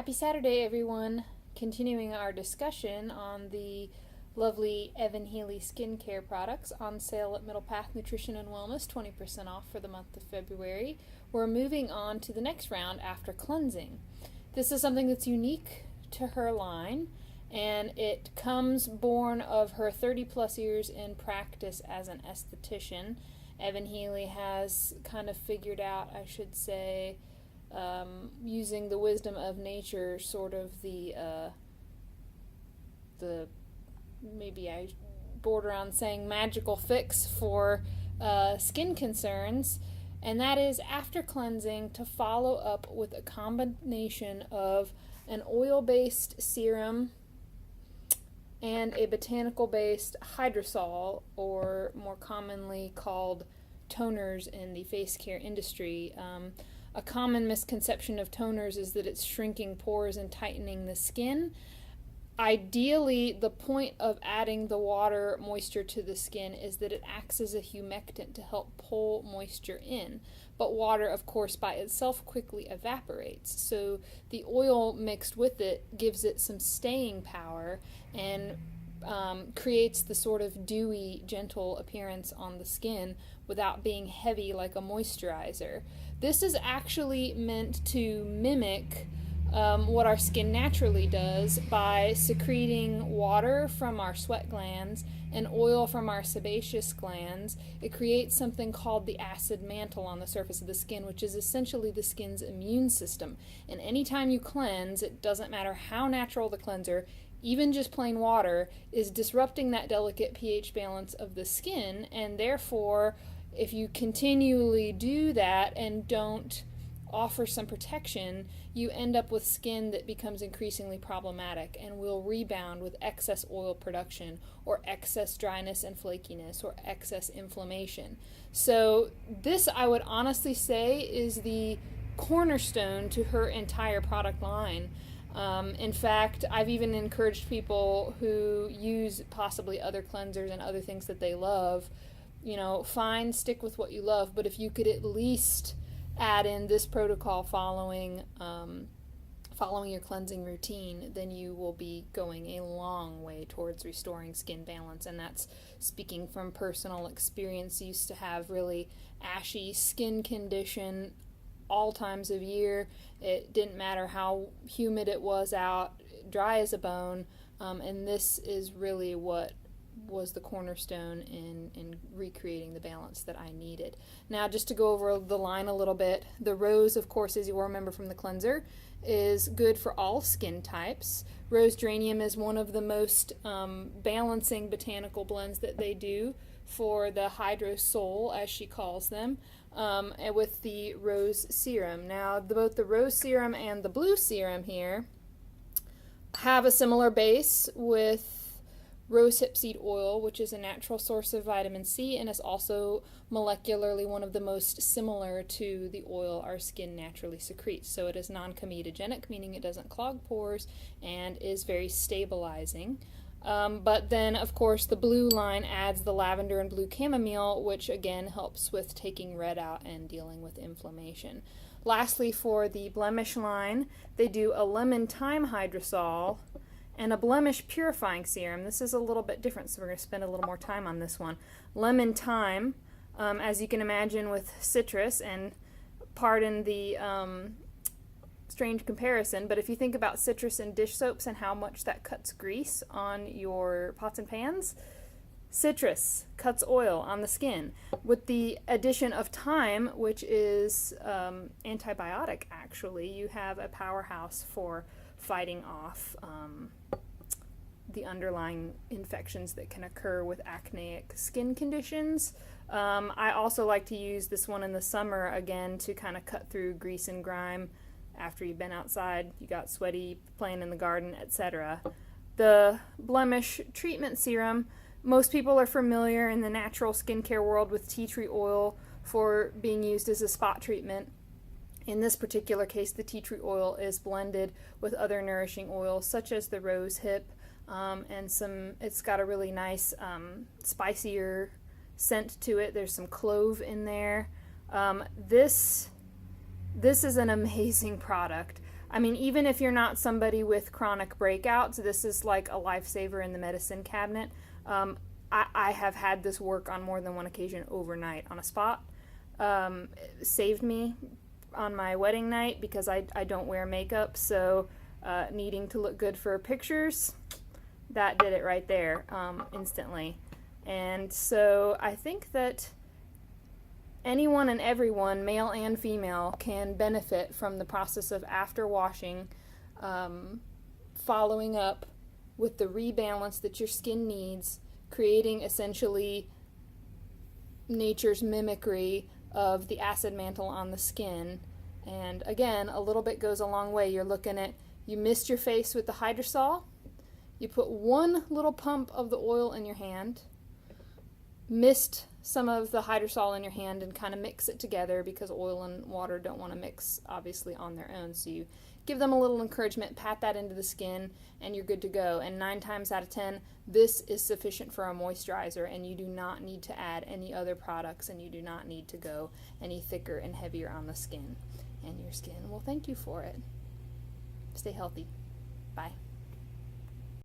Happy Saturday, everyone. Continuing our discussion on the lovely Evan Healy skincare products on sale at Middle Path Nutrition and Wellness, 20% off for the month of February. We're moving on to the next round after cleansing. This is something that's unique to her line, and it comes born of her 30 plus years in practice as an esthetician. Evan Healy has kind of figured out, I should say, using the wisdom of nature, sort of the maybe I border on saying magical fix for skin concerns, and that is after cleansing to follow up with a combination of an oil-based serum and a botanical-based hydrosol, or more commonly called toners in the face care industry. A common misconception of toners is that it's shrinking pores and tightening the skin. Ideally, the point of adding the water moisture to the skin is that it acts as a humectant to help pull moisture in. But water, of course, by itself quickly evaporates. So the oil mixed with it gives it some staying power and creates the sort of dewy, gentle appearance on the skin without being heavy like a moisturizer. This is actually meant to mimic what our skin naturally does by secreting water from our sweat glands and oil from our sebaceous glands. It creates something called the acid mantle on the surface of the skin, which is essentially the skin's immune system. And anytime you cleanse, it doesn't matter how natural the cleanser, even just plain water, is disrupting that delicate pH balance of the skin, and therefore, if you continually do that and don't offer some protection, you end up with skin that becomes increasingly problematic and will rebound with excess oil production or excess dryness and flakiness or excess inflammation. So this, I would honestly say, is the cornerstone to her entire product line. In fact, I've even encouraged people who use possibly other cleansers and other things that they love, stick with what you love, but if you could at least add in this protocol following your cleansing routine, then you will be going a long way towards restoring skin balance. And that's speaking from personal experience. I used to have really ashy skin condition all times of year. It didn't matter how humid it was out, dry as a bone, and this is really what was the cornerstone in recreating the balance that I needed. Now, just to go over the line a little bit, the rose, of course, as you will remember from the cleanser, is good for all skin types. Rose geranium is one of the most balancing botanical blends that they do for the hydrosol, as she calls them, with the rose serum. Now, both the rose serum and the blue serum here have a similar base with rosehip seed oil, which is a natural source of vitamin C and is also molecularly one of the most similar to the oil our skin naturally secretes. So it is non-comedogenic, meaning it doesn't clog pores and is very stabilizing. But then, of course, the blue line adds the lavender and blue chamomile, which again helps with taking red out and dealing with inflammation. Lastly, for the blemish line, they do a lemon thyme hydrosol and a blemish purifying serum. This is a little bit different, so we're going to spend a little more time on this one. Lemon thyme, as you can imagine, with citrus, and pardon the strange comparison, but if you think about citrus and dish soaps and how much that cuts grease on your pots and pans, citrus cuts oil on the skin. With the addition of thyme, which is antibiotic actually, you have a powerhouse for fighting off the underlying infections that can occur with acneic skin conditions. I also like to use this one in the summer, again, to kind of cut through grease and grime after you've been outside, you got sweaty, playing in the garden, etc. The blemish treatment serum, most people are familiar in the natural skincare world with tea tree oil for being used as a spot treatment. In this particular case, the tea tree oil is blended with other nourishing oils such as the rose hip, and it's got a really nice spicier scent to it. There's some clove in there. This is an amazing product. I mean, even if you're not somebody with chronic breakouts, this is like a lifesaver in the medicine cabinet. I have had this work on more than one occasion overnight on a spot. It saved me on my wedding night because I don't wear makeup, so needing to look good for pictures, that did it right there instantly. And so I think that anyone and everyone, male and female, can benefit from the process of after washing, following up with the rebalance that your skin needs, creating essentially nature's mimicry of the acid mantle on the skin. And again, a little bit goes a long way. You're looking at, you mist your face with the hydrosol, you put one little pump of the oil in your hand, mist some of the hydrosol in your hand and kind of mix it together, because oil and water don't want to mix obviously on their own. So you give them a little encouragement, pat that into the skin, and you're good to go. And 9 times out of 10, this is sufficient for a moisturizer, and you do not need to add any other products, and you do not need to go any thicker and heavier on the skin. And your skin will thank you for it. Stay healthy. Bye.